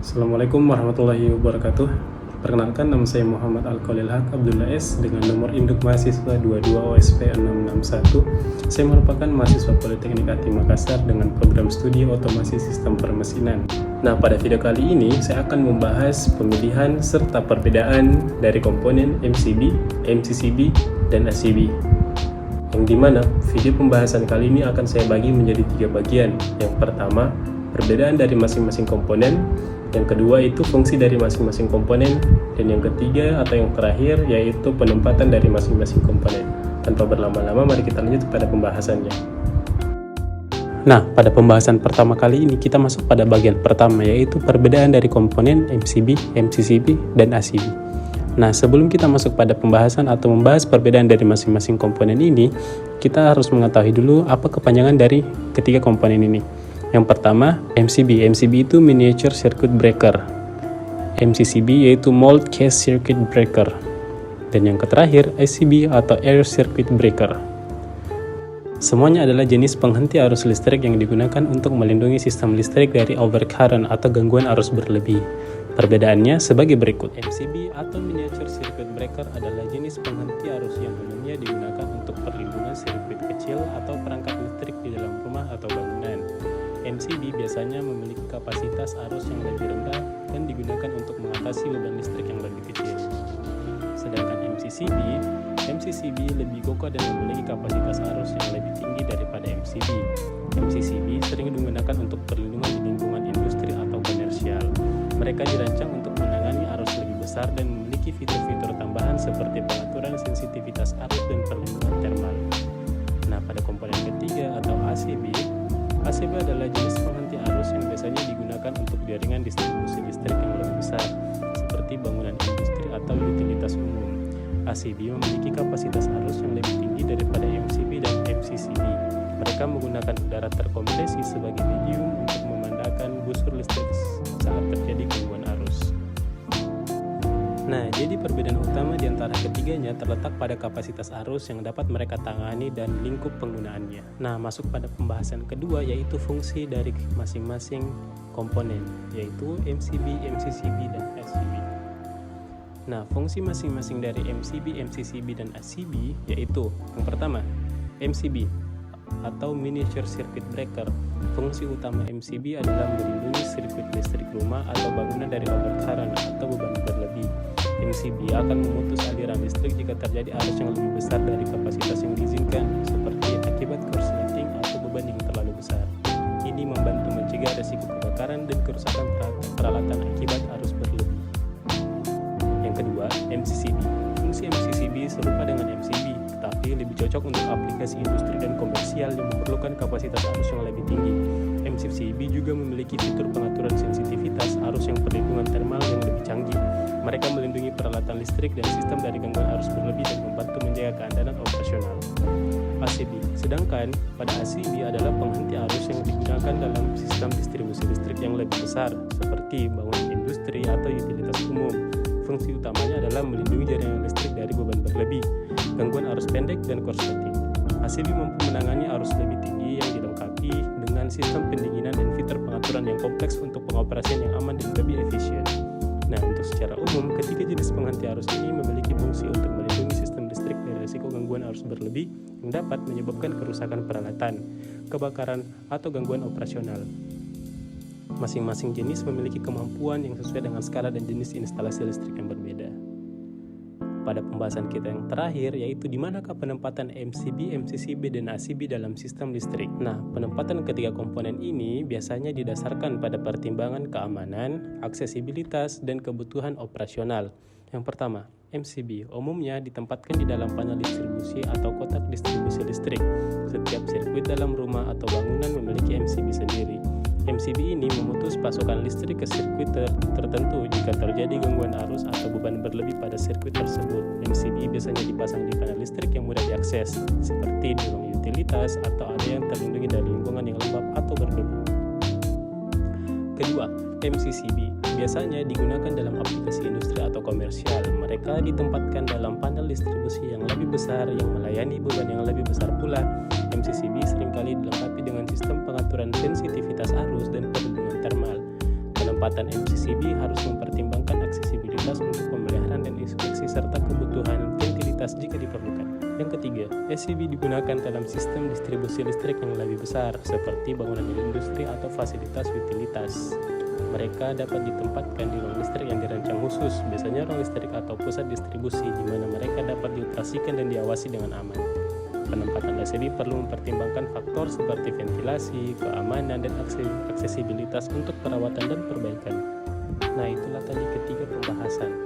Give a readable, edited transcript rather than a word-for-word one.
Assalamualaikum warahmatullahi wabarakatuh. Perkenalkan, nama saya Muhammad Al-Khalil Haq Abdullah S dengan nomor induk mahasiswa 22 OSP 661. Saya merupakan mahasiswa Politeknik ATI Makassar dengan program studi otomasi sistem permesinan. Nah, pada video kali ini saya akan membahas pemilihan serta perbedaan dari komponen MCB, MCCB, dan ACB. Yang dimana video pembahasan kali ini akan saya bagi menjadi 3 bagian. Yang pertama, perbedaan dari masing-masing komponen. Yang kedua itu fungsi dari masing-masing komponen, dan yang ketiga atau yang terakhir yaitu penempatan dari masing-masing komponen. Tanpa berlama-lama, mari kita lanjut pada pembahasannya. Nah, pada pembahasan pertama kali ini kita masuk pada bagian pertama, yaitu perbedaan dari komponen MCB, MCCB, dan ACB. Nah, sebelum kita masuk pada pembahasan atau membahas perbedaan dari masing-masing komponen ini, kita harus mengetahui dulu apa kepanjangan dari ketiga komponen ini. Yang pertama, MCB. MCB itu Miniature Circuit Breaker. MCCB yaitu Mold Case Circuit Breaker. Dan yang terakhir, ACB atau Air Circuit Breaker. Semuanya adalah jenis penghenti arus listrik yang digunakan untuk melindungi sistem listrik dari overcurrent atau gangguan arus berlebih. Perbedaannya sebagai berikut. MCB atau Miniature Circuit Breaker adalah jenis penghenti arus yang umumnya digunakan untuk perlindungan sirkuit kecil atau perangkat listrik di dalam rumah atau bangunan. MCB biasanya memiliki kapasitas arus yang lebih rendah dan digunakan untuk mengatasi beban listrik yang lebih kecil. Sedangkan MCCB lebih kokoh dan memiliki kapasitas arus yang lebih tinggi daripada MCB. MCCB sering digunakan untuk perlindungan di lingkungan industri atau komersial. Mereka dirancang untuk menangani arus lebih besar dan memiliki fitur-fitur tambahan seperti pengaturan sensitivitas arus dan perlindungan termal. Nah, pada komponen ketiga atau ACB adalah jenis penghenti arus yang biasanya digunakan untuk jaringan distribusi listrik yang lebih besar, seperti bangunan industri atau utilitas umum. ACB memiliki kapasitas arus yang lebih tinggi daripada MCB dan MCCB. Mereka menggunakan udara terkompresi sebagai medium untuk memandangkan busur listrik saat terjadi gangguan arus. Nah, jadi perbedaan utama di antara ketiganya terletak pada kapasitas arus yang dapat mereka tangani dan lingkup penggunaannya. Nah, masuk pada pembahasan kedua yaitu fungsi dari masing-masing komponen, yaitu MCB, MCCB, dan ACB. Nah, fungsi masing-masing dari MCB, MCCB, dan ACB yaitu yang pertama, MCB atau Miniature Circuit Breaker. Fungsi utama MCB adalah melindungi sirkuit listrik rumah atau bangunan dari overcurrent atau beban berlebih. MCB akan memutus aliran listrik jika terjadi arus yang lebih besar dari kapasitas yang diizinkan, seperti akibat korsleting atau beban yang terlalu besar. Ini membantu mencegah risiko kebakaran dan kerusakan peralatan akibat arus berlebih. Yang kedua, MCCB. Fungsi MCCB serupa dengan MCB, tetapi lebih cocok untuk aplikasi industri dan komersial yang memerlukan kapasitas arus yang lebih tinggi. MCCB juga memiliki fitur pengaturan sensitivitas arus yang perlindungan termal yang lebih canggih. Mereka melindungi peralatan listrik dan sistem dari gangguan arus berlebih dan membantu menjaga keandalan operasional. ACB. Sedangkan pada ACB adalah penghenti arus yang digunakan dalam sistem distribusi listrik yang lebih besar, seperti bangunan industri atau utilitas umum. Fungsi utamanya adalah melindungi jaringan listrik dari beban berlebih, gangguan arus pendek, dan korsleting. ACB mampu menangani arus lebih tinggi yang dilengkapi dengan sistem pendinginan dan fitur pengaturan yang kompleks untuk pengoperasian yang aman dan lebih efisien. Nah, untuk secara umum, ketiga jenis penghenti arus ini memiliki fungsi untuk melindungi sistem listrik dari risiko gangguan arus berlebih yang dapat menyebabkan kerusakan peralatan, kebakaran, atau gangguan operasional. Masing-masing jenis memiliki kemampuan yang sesuai dengan skala dan jenis instalasi listrik yang berbeda. Pada pembahasan kita yang terakhir, yaitu di manakah penempatan MCB, MCCB, dan ACB dalam sistem listrik. Nah, penempatan ketiga komponen ini biasanya didasarkan pada pertimbangan keamanan, aksesibilitas, dan kebutuhan operasional. Yang pertama, MCB umumnya ditempatkan di dalam panel distribusi atau kotak distribusi listrik. Setiap sirkuit dalam rumah atau bangunan memiliki MCB sendiri. MCB ini memutus pasokan listrik ke sirkuit tertentu jika terjadi gangguan arus atau beban berlebih pada sirkuit tersebut. MCB biasanya dipasang di panel listrik yang mudah diakses, seperti di ruang utilitas atau area yang terlindungi dari lingkungan yang lembab atau berdebu. Kedua, MCCB biasanya digunakan dalam aplikasi industri atau komersial. Mereka ditempatkan dalam panel distribusi yang lebih besar yang melayani beban yang lebih besar pula. MCCB seringkali dilengkapi dengan sistem pengaturan sensitivitas arus dan perlindungan termal. Penempatan MCCB harus mempertimbangkan aksesibilitas untuk pemeliharaan dan inspeksi serta kebutuhan ventilitas jika diperlukan. Yang ketiga, SCB digunakan dalam sistem distribusi listrik yang lebih besar, seperti bangunan industri atau fasilitas utilitas. Mereka dapat ditempatkan di ruang listrik yang dirancang khusus, biasanya ruang listrik atau pusat distribusi, di mana mereka dapat dioperasikan dan diawasi dengan aman. Penempatan SCB perlu mempertimbangkan faktor seperti ventilasi, keamanan, dan aksesibilitas untuk perawatan dan perbaikan. Nah, itulah tadi ketiga pembahasan.